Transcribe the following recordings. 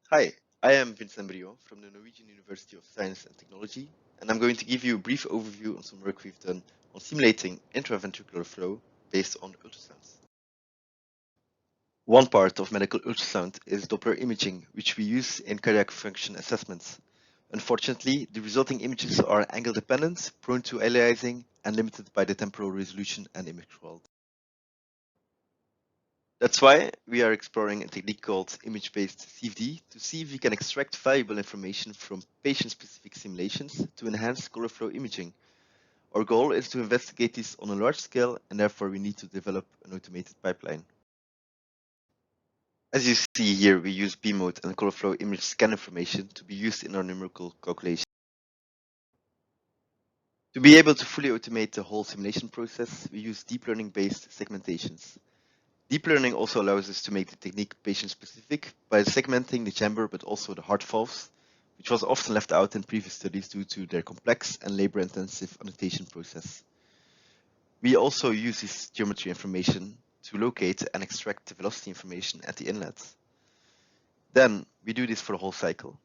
Hi, I am Vincent Bryon from the Norwegian University of Science and Technology, and I'm going to give you a brief overview on some work we've done on simulating intraventricular flow based on ultrasounds. One part of medical ultrasound is Doppler imaging, which we use in cardiac function assessments. Unfortunately, the resulting images are angle dependent, prone to aliasing, and limited by the temporal resolution and image quality. That's why we are exploring a technique called image-based CFD to see if we can extract valuable information from patient-specific simulations to enhance color flow imaging. Our goal is to investigate this on a large scale, and therefore we need to develop an automated pipeline. As you see here, we use beam mode and color flow image scan information to be used in our numerical calculation. To be able to fully automate the whole simulation process, we use deep learning-based segmentations. Deep learning also allows us to make the technique patient-specific by segmenting the chamber but also the heart valves, which was often left out in previous studies due to their complex and labor-intensive annotation process. We also use this geometry information to locate and extract the velocity information at the inlet. Then we do this for the whole cycle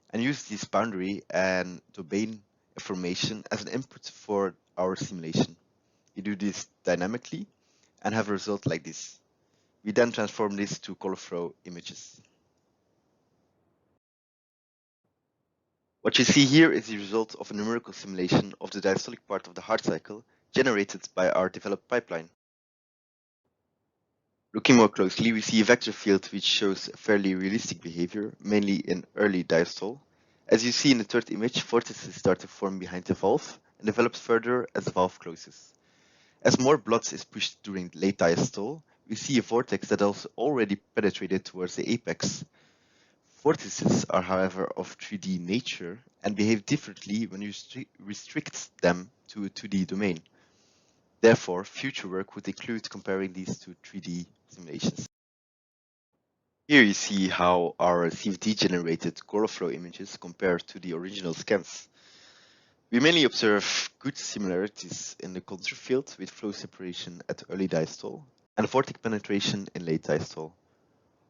and use this boundary and domain information as an input for our simulation. We do this dynamically and have a result like this. We then transform this to color flow images. What you see here is the result of a numerical simulation of the diastolic part of the heart cycle generated by our developed pipeline. Looking more closely, we see a vector field which shows fairly realistic behavior, mainly in early diastole. As you see in the third image, vortices start to form behind the valve and develops further as the valve closes. As more blood is pushed during late diastole, we see a vortex that has already penetrated towards the apex. Vortices are, however, of 3D nature and behave differently when you restrict them to a 2D domain. Therefore, future work would include comparing these to 3D simulations. Here you see how our CFD-generated color flow images compare to the original scans. We mainly observe good similarities in the contour field with flow separation at early diastole and vortex penetration in late diastole.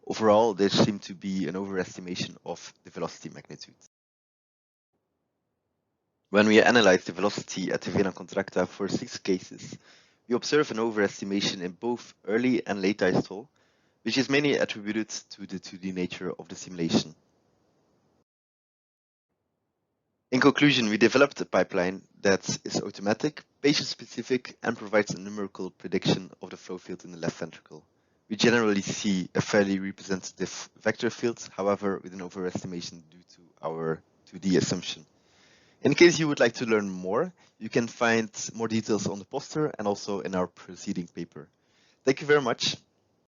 Overall, there seemed to be an overestimation of the velocity magnitude. When we analyze the velocity at the vena contracta for 6 cases, we observe an overestimation in both early and late diastole, which is mainly attributed to the 2D nature of the simulation. In conclusion, we developed a pipeline that is automatic, patient-specific, and provides a numerical prediction of the flow field in the left ventricle. We generally see a fairly representative vector field, however, with an overestimation due to our 2D assumption. In case you would like to learn more, you can find more details on the poster and also in our preceding paper. Thank you very much.